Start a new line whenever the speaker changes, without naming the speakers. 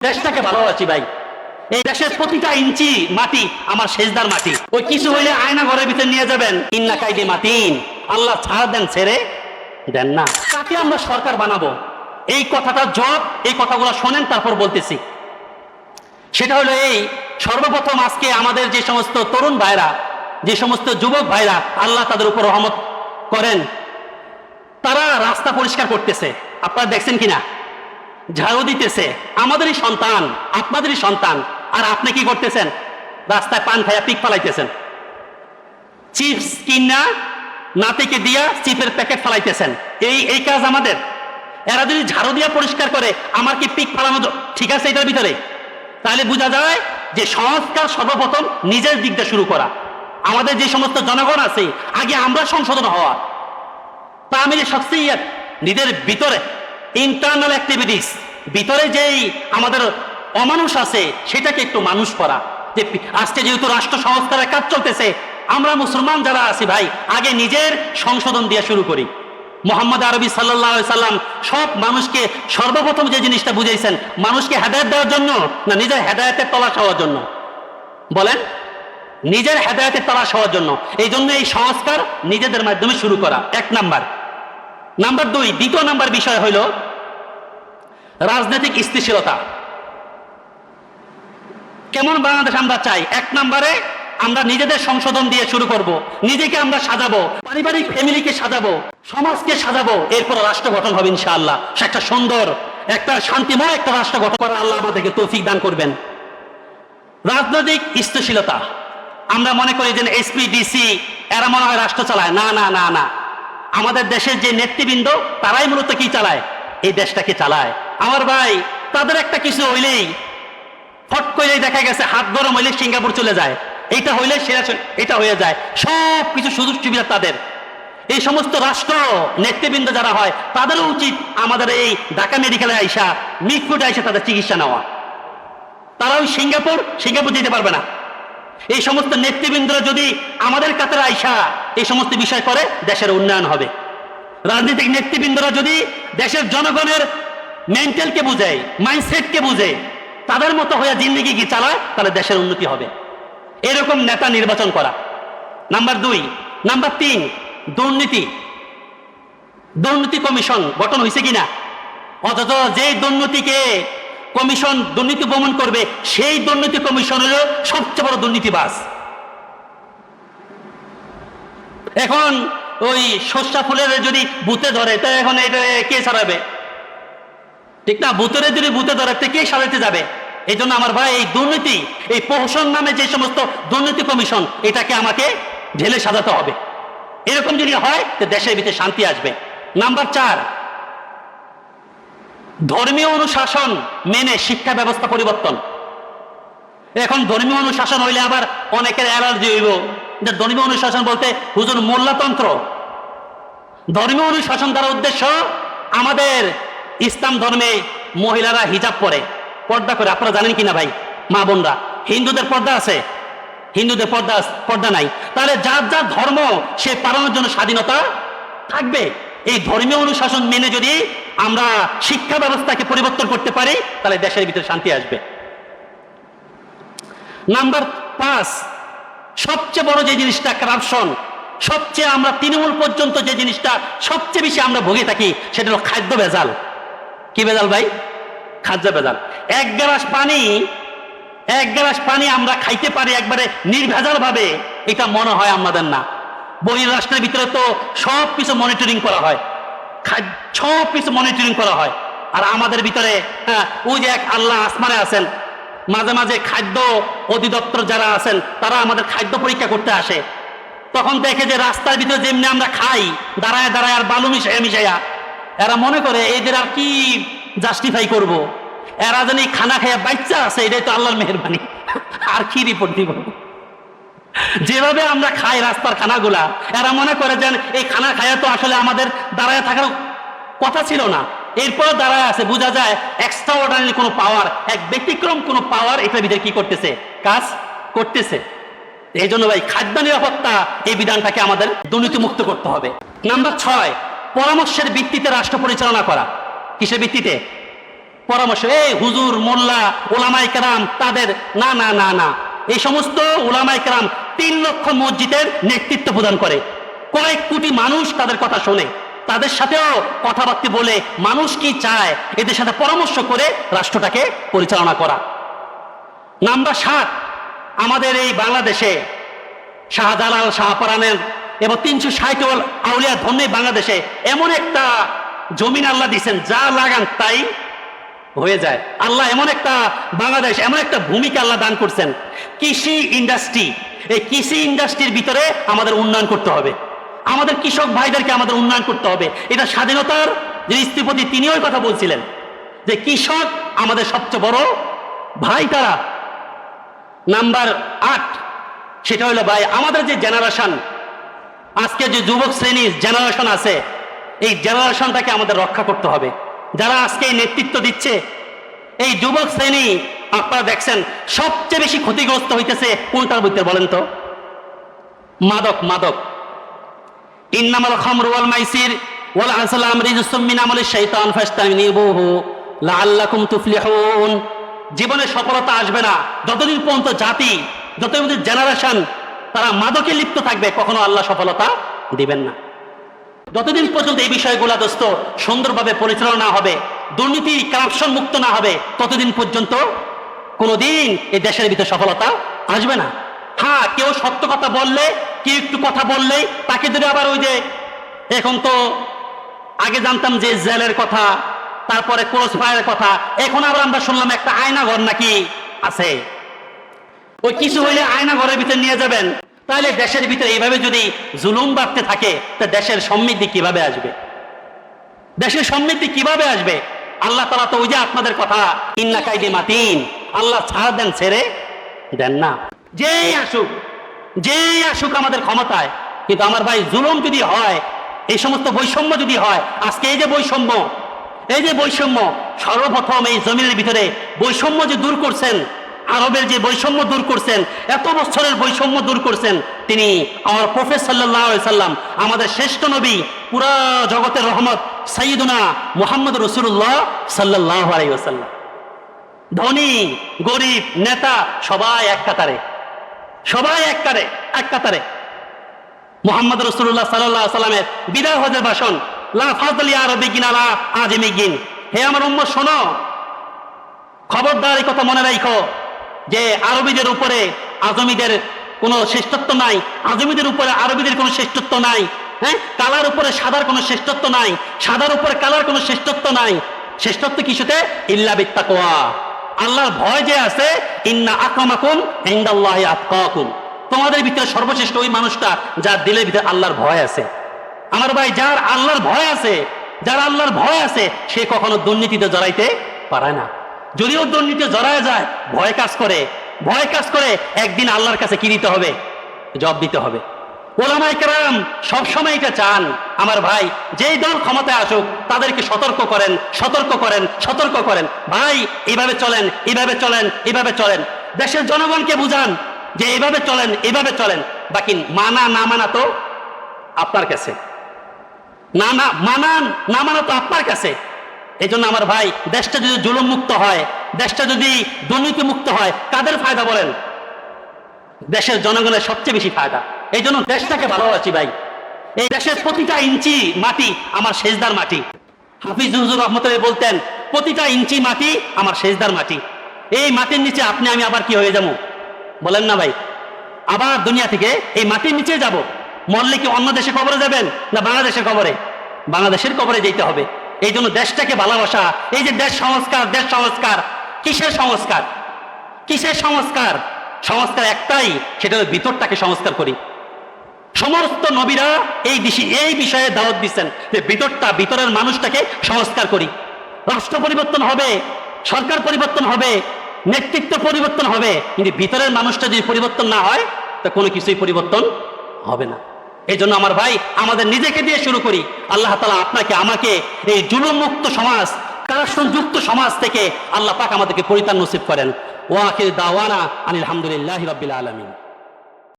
দেশটাকে ভালোবাসি ভাই। এই দেশের প্রতিটা ইঞ্চি মাটি আমার সেজদার মাটি। ওই কিছু হইলে আয়না ঘরের ভিতরে নিয়ে যাবেন, ইন্না কাইদে মাতিন, আল্লাহ ছাড় দেন ছেড়ে দেন না। কাকে আমরা সরকার বানাবো, এই কথাটা এই কথাগুলো শোনেন, তারপর বলতেছি। সেটা হলো এই, সর্বপ্রথম আজকে আমাদের যে সমস্ত তরুণ ভাইরা, যে সমস্ত যুবক ভাইরা, আল্লাহ তাদের উপর রহমত করেন, তারা রাস্তা পরিষ্কার করতেছে। আপনারা দেখছেন কিনা? ঝাড়ু দিতেছে, আমাদেরই সন্তান, আপনাদেরই সন্তান। আর আপনি কি করতেছেন? রাস্তায় পান খাইয়া পিক ফালাইতেছেন, চিপস কিনা নাতিকে দিয়া চিপের প্যাকেট ফালাইতেছেন। এই কাজ আমাদের। এরা যদি ঝাড়ু দিয়া পরিষ্কার করে, আমার কি পিক ফালানো ঠিক আছে এটার ভিতরে? তাহলে বোঝা যায় যে সংস্কার সর্বপ্রথম নিজের দিক দিয়ে শুরু করা। আমাদের যে সমস্ত জনগণ আছে, আগে আমরা সংশোধন হওয়া। তা আমি যে শখসিয়ত, নিজের ভিতরে ইন্টারনাল অ্যাক্টিভিটিস, ভিতরে যেই আমাদের অমানুষ আছে সেটাকে একটু মানুষ করা। যে আজকে যেহেতু রাষ্ট্র সংস্কারের কাজ চলতেছে, আমরা মুসলমান যারা আছি ভাই, আগে নিজের সংশোধন দিয়ে শুরু করি। মুহাম্মদ আরবি সাল্লাল্লাহু আলাইহি সাল্লাম সব মানুষকে সর্বপ্রথম যে জিনিসটা বুঝাইছেন, মানুষকে হেদায়েত দেওয়ার জন্য না নিজের হেদায়েতের তলাশ হওয়ার জন্য? বলেন, নিজের হেদায়েতের তলাশ হওয়ার জন্য। এই জন্য এই সংস্কার নিজেদের মাধ্যমে শুরু করা, এক নাম্বার। নাম্বার দুই, দ্বিতীয় নাম্বার বিষয় হইল রাজনৈতিক স্থিতিশীলতা। কেমন বাংলাদেশ আমরা চাই? এক নম্বরে আমরা নিজেদের সংশোধন দিয়ে শুরু করব, নিজেকে আমরা সাজাবো, পারিবারিক ফ্যামিলিকে সাজাবো, সমাজকে সাজাবো, এরপর রাষ্ট্র গঠন হবে ইনশাআল্লাহ। একটা সুন্দর, একটা শান্তিময় একটা রাষ্ট্র গঠন করার আল্লাহ আমাদেরকে তৌফিক দান করবেন। রাজনৈতিক স্থিতিশীলতা, আমরা মনে করি যে এসপি ডিসি এরা মনে হয় রাষ্ট্র চালায়। না না না না, আমাদের দেশের যে নেতৃবৃন্দ, তারাই মূলত কি চালায়? এই দেশটাকে চালায়। আমার ভাই, তাদের একটা কিছু হইলেই ফট করে দেখা গেছে হাত গরম হইলে সিঙ্গাপুর চলে যায়, এইটা হইলে সেরা এটা হয়ে যায়, সব কিছু সুযোগ সুবিধা তাদের। এই সমস্ত রাষ্ট্র নেতৃবৃন্দ যারা হয়, তাদেরও উচিত আমাদের এই ঢাকা মেডিকেলে আইসা, মিটফুটে আইসা তাদের চিকিৎসা নেওয়া। তারাও সিঙ্গাপুর যেতে পারবে না। এই সমস্ত নেতৃবৃন্দরা যদি আমাদের কাতারে আইসা এই সমস্ত বিষয় করে, দেশের উন্নয়ন হবে। রাজনৈতিক নেতৃবৃন্দরা যদি দেশের জনগণের মেন্টালকে বুঝে, মাইন্ডসেটকে বুঝে, তাদের মতো হয়ে জিন্দেগি কি চালায়, তাহলে দেশের উন্নতি হবে। এরকম নেতা নির্বাচন করা, নাম্বার দুই। নাম্বার তিন, দুর্নীতি কমিশন গঠন হয়েছে কিনা? অথচ যে দুর্নীতিকে কমিশন দুর্নীতি দমন করবে, সেই দুর্নীতি কমিশন হলো সবচেয়ে বড় দুর্নীতিবাজ। এখন ওই সর্ষা ফুলের যদি বুতে ধরে, তা এখন এটা কে ছাড়াবে? ঠিক না? বুতরে যদি বুতে ধরে, কে সারাইতে যাবে? এই জন্য আমার ভাই, এই দুর্নীতি, এই প্রহসন নামে যে সমস্ত দুর্নীতি কমিশন, এটাকে আমাকে ঢেলে সাজাতে হবে। এরকম যদি হয়, তো দেশের ভিতরে শান্তি আসবে। নাম্বার চার, ধর্মীয় অনুশাসন মেনে শিক্ষা ব্যবস্থা পরিবর্তন। এখন ধর্মীয় অনুশাসন হইলে আবার অনেকের অ্যালার্জি হইব, যে ধর্মীয় অনুশাসন বলতে হুজুর মোল্লাতন্ত্র। ধর্মীয় অনুশাসন দ্বারা উদ্দেশ্য, আমাদের ইসলাম ধর্মে মহিলারা হিজাব পরে, পর্দা করে। আপনারা জানেন কিনা ভাই, মা বোনরা? হিন্দুদের পর্দা আছে, হিন্দুদের পর্দা নাই। তাহলে যার যার ধর্ম সে পালনের জন্য স্বাধীনতা থাকবে। এই ধর্মীয় অনুশাসন মেনে যদি আমরা শিক্ষা ব্যবস্থাকে পরিবর্তন করতে পারি, তাহলে দেশের ভিতরে শান্তি আসবে। নাম্বার পাঁচ, সবচেয়ে বড় যে জিনিসটা কারাপশন, সবচেয়ে আমরা তৃণমূল পর্যন্ত যে জিনিসটা সবচেয়ে বেশি আমরা ভুগে থাকি, সেটা হলো খাদ্য ভেজাল। কি ভেজাল ভাই? খাদ্য ভেজাল। এক গ্লাস পানি আমরা খাইতে পারি একবারে নির্ভেজাল ভাবে, এটা মনে হয় আমাদের না। বহির্রাষ্ট্রের ভিতরে তো সব কিছু মনিটরিং করা হয়, সব কিছু মনিটরিং করা হয়। আর আমাদের ভিতরে ওই যে এক আল্লাহ আসমানে আছেন, মাঝে মাঝে খাদ্য অধিদপ্তর যারা আছেন, তারা আমাদের খাদ্য পরীক্ষা করতে আসে। তখন দেখে যে রাস্তার ভিতরে যেমনি আমরা খাই, দাঁড়ায় দাঁড়ায় আর বালু মিশাইয়া, এরা মনে করে এদের আর কি জাস্টিফাই করব, এরা জানি খানা খাইয়া বাচ্চা আছে, এটাই তো আল্লাহর মেহেরবানি, আর কি রিপোর্ট দিব? যেভাবে আমরা খাই রাস্তার খানাগুলা, এরা মনে করে যেন এই খানা খাইয়া তো আসলে আমাদের দাঁড়ায় থাকার কথা ছিল না, এরপরে দাঁড়ায় আছে। বোঝা যায় এক্সট্রা অর্ডিনারি কোনো পাওয়ার, এক ব্যতিক্রম কোনো পাওয়ার এটার ভিতরে কি করতেছে, কাজ করতেছে। এই জন্য ভাই, খাদ্য নিরাপত্তা এই বিধানটাকে আমাদের দুর্নীতিমুক্ত করতে হবে। নাম্বার ছয়, পরামর্শের ভিত্তিতে রাষ্ট্র পরিচালনা করা। কিসের ভিত্তিতে? পরামর্শ, এই হুজুর মোল্লা ওলামায়ে কেরাম তাদের না না না না, এই সমস্ত ওলামায়ে কেরাম 3 লক্ষ মসজিদের নেতৃত্ব প্রদান করে, কয়েক কোটি মানুষ তাদের কথা শোনে, তাদের সাথেও কথাবার্তা বলে মানুষ কি চায় এদের সাথে পরামর্শ করে রাষ্ট্রটাকে পরিচালনা করা। নাম্বার 7, আমাদের এই বাংলাদেশে শাহজালাল শাহপরানের এবং 360 আউলিয়া ধন্য বাংলাদেশে এমন একটা জমিন আল্লাহ দিচ্ছেন, যা লাগান তাই হয়ে যায়। আল্লাহ এমন একটা বাংলাদেশ, এমন একটা ভূমিকা আল্লাহ দান করছেন, কৃষি ইন্ডাস্ট্রি। এই কৃষি ইন্ডাস্ট্রির ভিতরে আমাদের উন্নয়ন করতে হবে, আমাদের কৃষক ভাইদেরকে আমাদের উন্নয়ন করতে হবে। এটা স্বাধীনতার যে স্থপতি তিনিও কথা বলছিলেন যে কৃষক আমাদের সবচেয়ে বড় ভাই তারা। নাম্বার 8, সেটা হলো ভাই আমাদের যে জেনারেশন, আজকে যে যুবক শ্রেণীর জেনারেশন আছে, এই জেনারেশনটাকে আমাদের রক্ষা করতে হবে। যারা আজকে এই নেতৃত্ব দিচ্ছে, এই যুবক শ্রেণী আপনারা দেখছেন সবচেয়ে বেশি ক্ষতিগ্রস্ত হইতেছে কোনটার ভিতরে বলেন তো? মাদক। মাদক। ইন্নামাল খামরু ওয়াল মাইসির ওয়াল আনসালাম রিজসুম মিন আমালিশ শাইতান ফাস্তাগনিবুহু লাআল্লাকুম তুফলিহুন। জীবনে সফলতা আসবে না যতদিন পর্যন্ত জাতি, যতদিন জেনারেশন তারা মাদকে লিপ্ত থাকবে, কখনো আল্লাহ সফলতা দিবেন না। যতদিন পর্যন্ত এই বিষয়গুলো দোস্ত সুন্দরভাবে পরিচালনা না হবে, দুর্নীতি কারাপশন মুক্ত না হবে, ততদিন পর্যন্ত কোনোদিন এই দেশের ভিতরে সফলতা আসবে না। হ্যাঁ, কেউ সত্য কথা বললে, কেউ একটু কথা বললেই তাকে ধরে আবার ওই যে এখন তো আগে জানতাম যে জেলের কথা, তারপরে ক্রস ফায়ারের কথা, এখন আবার আমরা শুনলাম একটা আয়নাঘর নাকি আছে। ওই কিছু হইলে আয়নাঘরের ভিতরে নিয়ে যাবেন। তাহলে দেশের ভিতরে এইভাবে যদি জুলুম বাড়তে থাকে, তা দেশের সমৃদ্ধি কিভাবে আসবে? দেশের সমৃদ্ধি কিভাবে আসবে? আল্লাহ তাআলা তো ওই যে আপনাদের কথা, ইন্না কাইদি মাতিন, আল্লাহ ছাড় দেন ছেড়ে দেন না। যেই আসুক আমাদের ক্ষমতায়, কিন্তু আমার ভাই জুলুম যদি হয়, এই সমস্ত বৈষম্য যদি হয়, আজকে এই যে বৈষম্য সর্বপ্রথম এই জমিনের ভিতরে বৈষম্য যে দূর করছেন, আরবের যে বৈষম্য দূর করছেন, এত বছরের বৈষম্য দূর করছেন তিনি, আমার প্রফেসর সাল্লাল্লাহু আলাইহি সাল্লাম, আমাদের শ্রেষ্ঠ নবী, পুরা জগতের রহমত সাইয়্যিদুনা মুহাম্মদ রাসূলুল্লাহ সাল্লাল্লাহু আলাইহি ওয়াসাল্লাম। ধনী গরিব নেতা সবাই এক কাতারে। মুহাম্মদ রাসূলুল্লাহ সাল্লাল্লাহু আলাইহি সাল্লামের বিদায় হজের ভাষণ, লা ফাযলি আরবিয়িন আলা আজমিয়িন। হে আমার উম্মত শোনো, খবরদার এই কথা মনে রাখো যে আরবিদের উপরে আজমিদের কোনো শ্রেষ্ঠত্ব নাই, আজমিদের উপরে আরবিদের কোনো শ্রেষ্ঠত্ব নাই। হ্যাঁ, কালার উপরে সাদার কোনো শ্রেষ্ঠত্ব নাই, সাদার উপরে কালার কোনো শ্রেষ্ঠত্ব নাই। শ্রেষ্ঠত্ব কিছুতে ইল্লা বিত্তাকওয়া, আল্লাহর ভয় যে আছে, ইন্না আকরামাকুম ইনদাল্লাহি আতকাকুম। তোমাদের ভিতরে সর্বশ্রেষ্ঠ ওই মানুষটা যার দিলের ভিতরে আল্লাহর ভয় আছে। আমার ভাই, যার আল্লাহর ভয় আছে, সে কখনো দুর্নীতিতে জড়াইতে পারে না। যদিও দুর্নীতি জড়ায় যায়, ভয় কাজ করে একদিন আল্লাহর কাছে কি দিতে হবে? জবাব দিতে হবে। ওলামায়ে কেরাম সবসময় এটা চান, আমার ভাই যেই দল ক্ষমতায় আসুক তাদেরকে সতর্ক করেন, ভাই এইভাবে চলেন, দেশের জনগণকে বুঝান যে এইভাবে চলেন। বাকি মানা না মানা তো আপনার কাছে, না মানা তো আপনার কাছে। এই জন্য আমার ভাই, দেশটা যদি জুলুম মুক্ত হয়, দেশটা যদি দুর্নীতি মুক্ত হয়, কাদের ফায়দা বলেন? দেশের জনগণের সবচেয়ে বেশি ফায়দা। এই জন্য দেশটাকে ভালোবাসি ভাই। এই দেশের প্রতিটা ইঞ্চি মাটি আমার সেজদার মাটি। হাফিজ হুজুর রহমতুল্লাহ বলতেন, প্রতিটা ইঞ্চি মাটি আমার সেজদার মাটি। এই মাটির নিচে আপনি আমি আবার কি হয়ে যাবো বলেন না ভাই? আবার দুনিয়া থেকে এই মাটির নিচে যাব। মরলে কি অন্য দেশে কবরে যাবেন না বাংলাদেশের কবরে? বাংলাদেশের কবরে যেতে হবে। এই জন্য দেশটাকে ভালোবাসা, এই যে দেশ সংস্কার, কিসের সংস্কার একটাই, সেটা হলো ভিতরটাকে সংস্কার করি। সমস্ত নবীরা এই বিষয়ে দাওয়াত দিচ্ছেন যে ভিতরের মানুষটাকে সংস্কার করি। রাষ্ট্র পরিবর্তন হবে, সরকার পরিবর্তন হবে, নেতৃত্ব পরিবর্তন হবে, কিন্তু ভিতরের মানুষটা যদি পরিবর্তন না হয়, তা কোনো কিছুই পরিবর্তন হবে না। এই জন্য আমার ভাই, আমাদের নিজেকে দিয়ে শুরু করি। আল্লাহ তাআলা আপনাকে আমাকে এই জুলুম মুক্ত সমাজ, কারাপশন যুক্ত সমাজ থেকে আল্লাহ পাক আমাদেরকে পরিত্রাণ নসিব করেন। ওয়া আখির দাওয়ানা আনিল হামদুলিল্লাহি রাব্বিল আলামিন।